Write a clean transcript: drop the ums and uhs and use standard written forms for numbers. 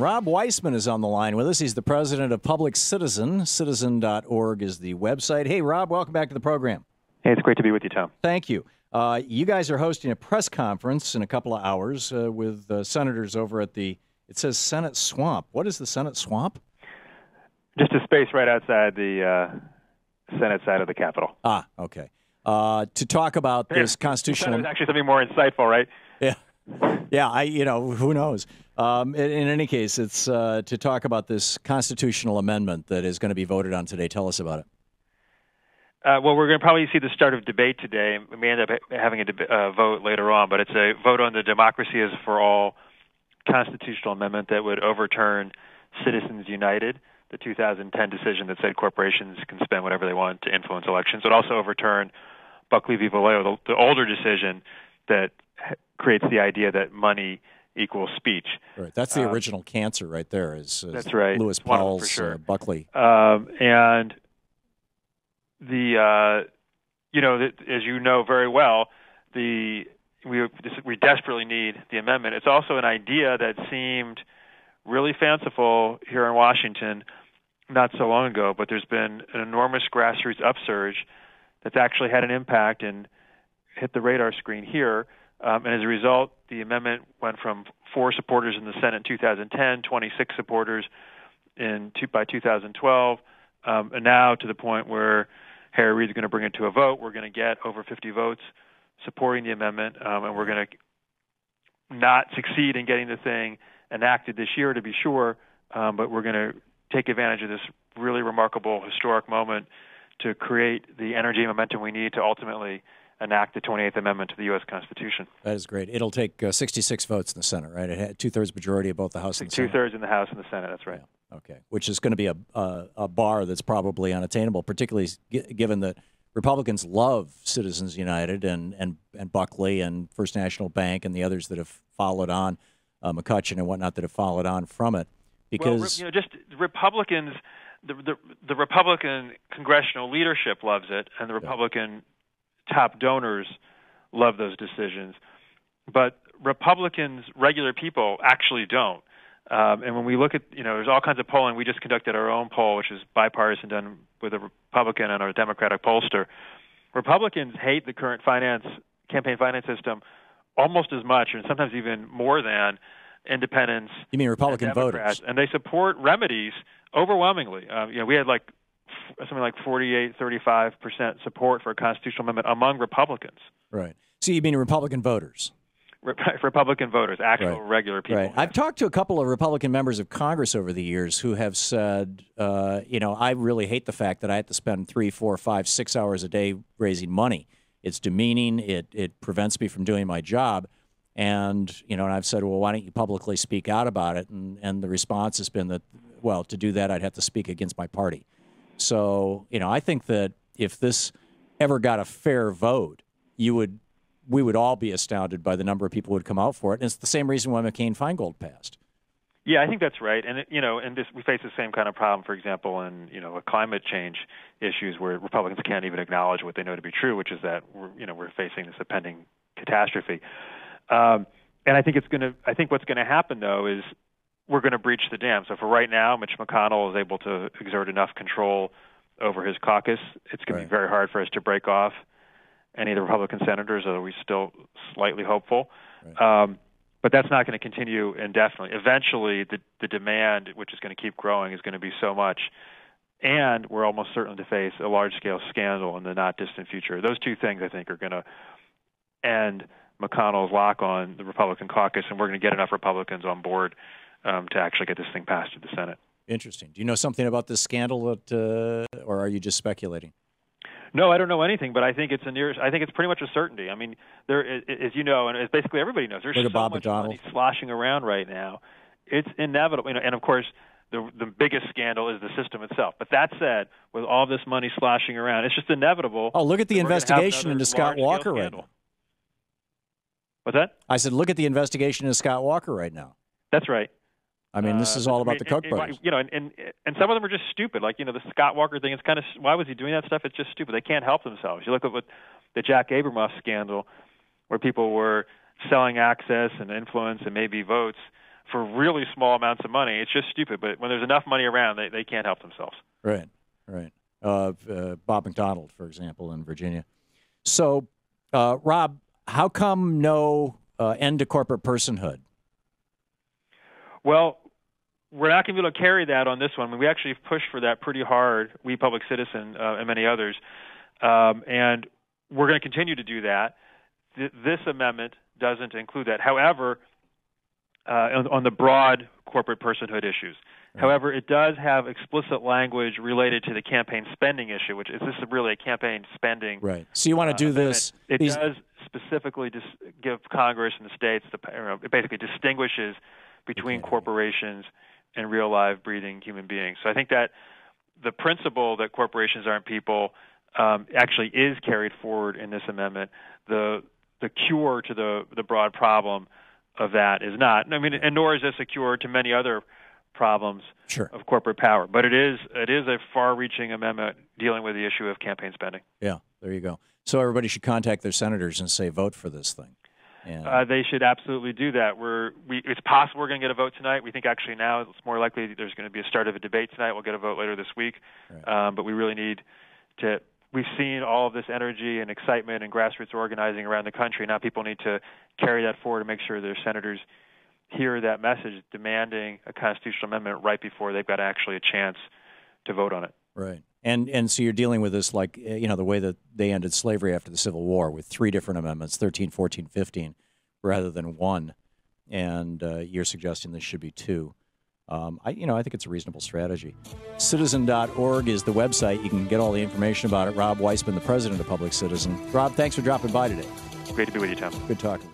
Rob Weissman is on the line with us. He's the president of Public Citizen. Citizen.org is the website. Hey, Rob, welcome back to the program. Hey, it's great to be with you, Tom. Thank you. You guys are hosting a press conference in a couple of hours with senators over at it says Senate Swamp. What is the Senate Swamp? Just a space right outside the Senate side of the Capitol. Ah, okay. To talk about this constitutional... It's actually something more insightful, right? Yeah. Yeah, who knows? In any case, it's to talk about this constitutional amendment that is going to be voted on today. Tell us about it. Well, we're going to probably see the start of debate today. We may end up having a vote later on, but it's a vote on the Democracy is for All constitutional amendment that would overturn Citizens United, the 2010 decision that said corporations can spend whatever they want to influence elections. It would also overturn Buckley v. Vallejo, the older decision that creates the idea that money equals speech. Right. That's the original cancer right there. That's right. Lewis Powell's Buckley. And as you know very well, we desperately need the amendment. It's also an idea that seemed really fanciful here in Washington not so long ago, but there's been an enormous grassroots upsurge that's actually had an impact and hit the radar screen here. And as a result, the amendment went from 4 supporters in the Senate in 2010, 26 supporters by 2012, and now to the point where Harry Reid's going to bring it to a vote. We're going to get over 50 votes supporting the amendment, and we're going to not succeed in getting the thing enacted this year, to be sure, but we're going to take advantage of this really remarkable historic moment to create the energy and momentum we need to ultimately enact the 28th Amendment to the U.S. Constitution. That is great. It'll take 66 votes in the Senate, right? It had 2/3 majority of both the House and the Senate. 2/3 in the House and the Senate, that's right. Yeah. Okay, which is going to be a bar that's probably unattainable, particularly given that Republicans love Citizens United and Buckley and First National Bank and the others that have followed on, McCutcheon and whatnot that have followed on from it. Because just Republicans, the Republican congressional leadership loves it, and the Republican top donors love those decisions, but Republicans, regular people, actually don't. And when we look at, there's all kinds of polling. We just conducted our own poll, which is bipartisan, done with a Republican and a Democratic pollster. Republicans hate the current campaign finance system almost as much, and sometimes even more than independents. You mean Republican voters? And they support remedies overwhelmingly. We had something like 48-35% support for a constitutional amendment among Republicans. Right. So you mean Republican voters? Republican voters, actual regular people. Right. Yes. I've talked to a couple of Republican members of Congress over the years who have said, I really hate the fact that I have to spend 3, 4, 5, 6 hours a day raising money. It's demeaning. It prevents me from doing my job. And, and I've said, well, why don't you publicly speak out about it? And the response has been that, well, to do that, I'd have to speak against my party. So, I think that if this ever got a fair vote, we would all be astounded by the number of people who would come out for it. And it's the same reason why McCain-Feingold passed. Yeah, I think that's right. And, we face the same kind of problem, for example, in, climate change issues where Republicans can't even acknowledge what they know to be true, which is that we're facing this impending catastrophe. And I think what's going to happen, though, is we're going to breach the dam. So for right now, Mitch McConnell is able to exert enough control over his caucus. It's going to be very hard for us to break off any of the Republican senators, although we're still slightly hopeful. Right. But that's not going to continue indefinitely. Eventually, the demand, which is going to keep growing, is going to be so much. And we're almost certain to face a large-scale scandal in the not-distant future. Those two things, I think, are going to end McConnell's lock on the Republican caucus, and we're going to get enough Republicans on board to actually get this thing passed to the Senate. Interesting. Do you know something about this scandal, or are you just speculating? No, I don't know anything, but I think it's pretty much a certainty. I mean, as you know, and as basically everybody knows, there's so much money sloshing around right now. It's inevitable, and of course, the biggest scandal is the system itself. But that said, with all this money sloshing around, it's just inevitable. Oh, look at the investigation into Scott Walker right now. What's that? I said, look at the investigation into Scott Walker right now. That's right. I mean, this is all about the Koch brothers. And some of them are just stupid. Like, the Scott Walker thing, it's kind of, why was he doing that stuff? It's just stupid. They can't help themselves. You look at the Jack Abramoff scandal, where people were selling access and influence and maybe votes for really small amounts of money. It's just stupid. But when there's enough money around, they can't help themselves. Right, right. Bob McDonald, for example, in Virginia. So, Rob, how come no end to corporate personhood? Well, we're not going to be able to carry that on this one. I mean, we actually pushed for that pretty hard, we Public Citizen and many others, and we're going to continue to do that. This amendment doesn't include that. However, on the broad corporate personhood issues. Right. However, it does have explicit language related to the campaign spending issue, which is this is really a campaign spending. Right. So you want to do this? It does specifically give Congress and the states it basically distinguishes between corporations and real live breathing human beings. So I think that the principle that corporations aren't people actually is carried forward in this amendment. The cure to the broad problem of that is not. I mean, and nor is this a cure to many other problems of corporate power. But it is a far-reaching amendment dealing with the issue of campaign spending. Yeah, there you go. So everybody should contact their senators and say vote for this thing. And they should absolutely do that. It's possible we're going to get a vote tonight. We think actually now it's more likely there's going to be a start of a debate tonight. We'll get a vote later this week. Right. But we really need to. We've seen all of this energy and excitement and grassroots organizing around the country. Now people need to carry that forward to make sure their senators hear that message, demanding a constitutional amendment right before they've got actually a chance to vote on it. Right. And so you're dealing with this like, the way that they ended slavery after the Civil War with 3 different amendments, 13, 14, 15, rather than 1. And you're suggesting this should be 2. I think it's a reasonable strategy. Citizen.org is the website. You can get all the information about it. Rob Weissman, the president of Public Citizen. Rob, thanks for dropping by today. Great to be with you, Tom. Good talking.